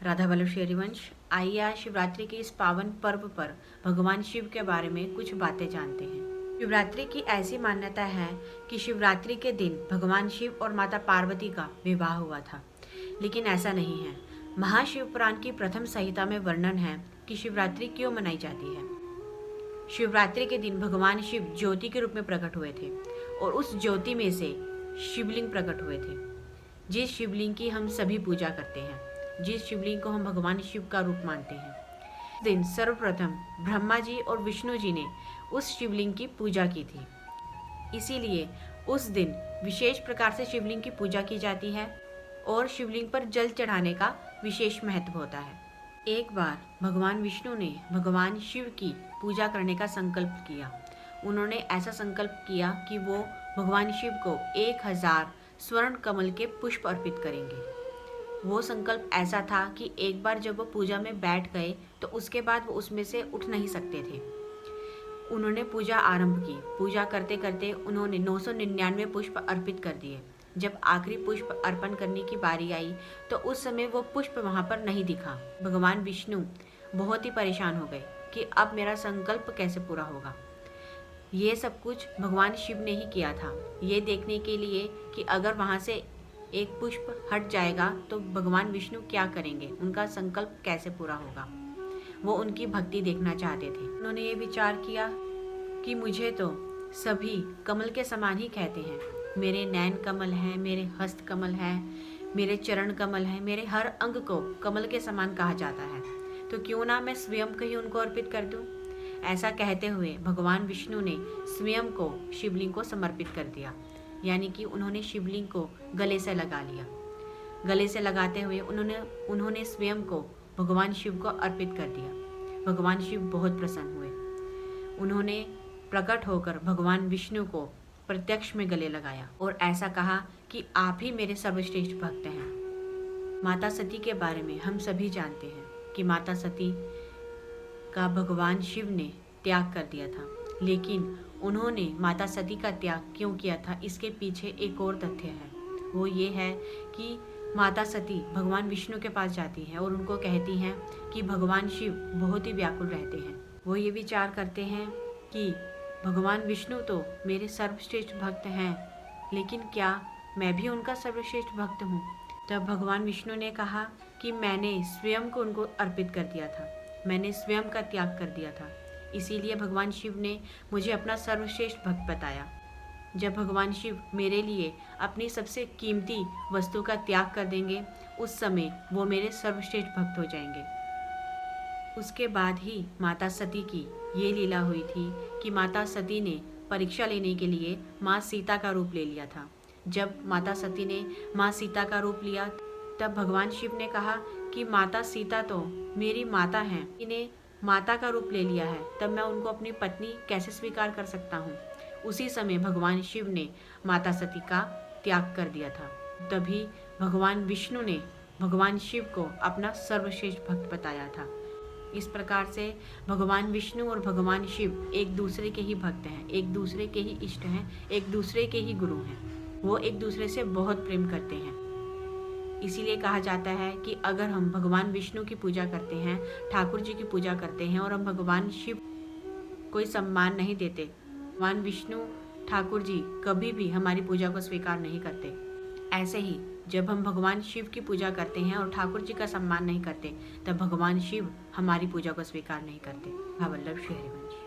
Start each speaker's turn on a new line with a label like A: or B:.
A: राधा वल्लभ श्री हरिवंश। आइए आज शिवरात्रि के इस पावन पर्व पर भगवान शिव के बारे में कुछ बातें जानते हैं। शिवरात्रि की ऐसी मान्यता है कि शिवरात्रि के दिन भगवान शिव और माता पार्वती का विवाह हुआ था, लेकिन ऐसा नहीं है। महाशिव पुराण की प्रथम संहिता में वर्णन है कि शिवरात्रि क्यों मनाई जाती है। शिवरात्रि के दिन भगवान शिव ज्योति के रूप में प्रकट हुए थे और उस ज्योति में से शिवलिंग प्रकट हुए थे, जिस शिवलिंग की हम सभी पूजा करते हैं, जिस शिवलिंग को हम भगवान शिव का रूप मानते हैं। इस दिन सर्वप्रथम ब्रह्मा जी और विष्णु जी ने उस शिवलिंग की पूजा की थी, इसीलिए उस दिन विशेष प्रकार से शिवलिंग की पूजा की जाती है और शिवलिंग पर जल चढ़ाने का विशेष महत्व होता है। एक बार भगवान विष्णु ने भगवान शिव की पूजा करने का संकल्प किया। उन्होंने ऐसा संकल्प किया कि वो भगवान शिव को 1000 स्वर्ण कमल के पुष्प अर्पित करेंगे। वो संकल्प ऐसा था कि एक बार जब वो पूजा में बैठ गए तो उसके बाद वो उसमें से उठ नहीं सकते थे। उन्होंने पूजा आरंभ की। पूजा करते करते उन्होंने 999 पुष्प अर्पित कर दिए। जब आखिरी पुष्प अर्पण करने की बारी आई तो उस समय वो पुष्प वहाँ पर नहीं दिखा। भगवान विष्णु बहुत ही परेशान हो गए कि अब मेरा संकल्प कैसे पूरा होगा। ये सब कुछ भगवान शिव ने ही किया था, ये देखने के लिए कि अगर वहाँ से एक पुष्प हट जाएगा तो भगवान विष्णु क्या करेंगे, उनका संकल्प कैसे पूरा होगा। वो उनकी भक्ति देखना चाहते थे। उन्होंने ये विचार किया कि मुझे तो सभी कमल के समान ही कहते हैं। मेरे नैन कमल हैं, मेरे हस्त कमल हैं, मेरे चरण कमल हैं, मेरे हर अंग को कमल के समान कहा जाता है, तो क्यों ना मैं स्वयं को ही उनको अर्पित कर दूं। ऐसा कहते हुए भगवान विष्णु ने स्वयं को शिवलिंग को समर्पित कर दिया, यानी कि उन्होंने शिवलिंग को गले से लगा लिया। गले से लगाते हुए उन्होंने स्वयं को भगवान शिव को अर्पित कर दिया। भगवान शिव बहुत प्रसन्न हुए। उन्होंने प्रकट होकर भगवान विष्णु को प्रत्यक्ष में गले लगाया और ऐसा कहा कि आप ही मेरे सर्वश्रेष्ठ भक्त हैं। माता सती के बारे में हम सभी जानते हैं कि माता सती का भगवान शिव ने त्याग कर दिया था, लेकिन उन्होंने माता सती का त्याग क्यों किया था, इसके पीछे एक और तथ्य है। वो ये है कि माता सती भगवान विष्णु के पास जाती हैं और उनको कहती हैं कि भगवान शिव बहुत ही व्याकुल रहते हैं। वो ये विचार करते हैं कि भगवान विष्णु तो मेरे सर्वश्रेष्ठ भक्त हैं, लेकिन क्या मैं भी उनका सर्वश्रेष्ठ भक्त हूँ। तब भगवान विष्णु ने कहा कि मैंने स्वयं को उनको अर्पित कर दिया था, मैंने स्वयं का त्याग कर दिया था, इसीलिए भगवान शिव ने मुझे अपना सर्वश्रेष्ठ भक्त बताया। जब भगवान शिव मेरे लिए अपनी सबसे कीमती वस्तु का त्याग कर देंगे, उस समय वो मेरे सर्वश्रेष्ठ भक्त हो जाएंगे। उसके बाद ही माता सती की ये लीला हुई थी कि माता सती ने परीक्षा लेने के लिए माँ सीता का रूप ले लिया था। जब माता सती ने माँ सीता का रूप लिया तब भगवान शिव ने कहा कि माता सीता तो मेरी माता हैं, इन्हें माता का रूप ले लिया है, तब मैं उनको अपनी पत्नी कैसे स्वीकार कर सकता हूँ। उसी समय भगवान शिव ने माता सती का त्याग कर दिया था। तभी भगवान विष्णु ने भगवान शिव को अपना सर्वश्रेष्ठ भक्त बताया था। इस प्रकार से भगवान विष्णु और भगवान शिव एक दूसरे के ही भक्त हैं, एक दूसरे के ही इष्ट हैं, एक दूसरे के ही गुरु हैं। वो एक दूसरे से बहुत प्रेम करते हैं। इसीलिए कहा जाता है कि अगर हम भगवान विष्णु की पूजा करते हैं, ठाकुर जी की पूजा करते हैं और हम भगवान शिव कोई सम्मान नहीं देते, भगवान विष्णु ठाकुर जी कभी भी हमारी पूजा को स्वीकार नहीं करते। ऐसे ही जब हम भगवान शिव की पूजा करते हैं और ठाकुर जी का सम्मान नहीं करते, तब भगवान शिव हमारी पूजा को स्वीकार नहीं करते। वल्लभ श्री हरिवंश।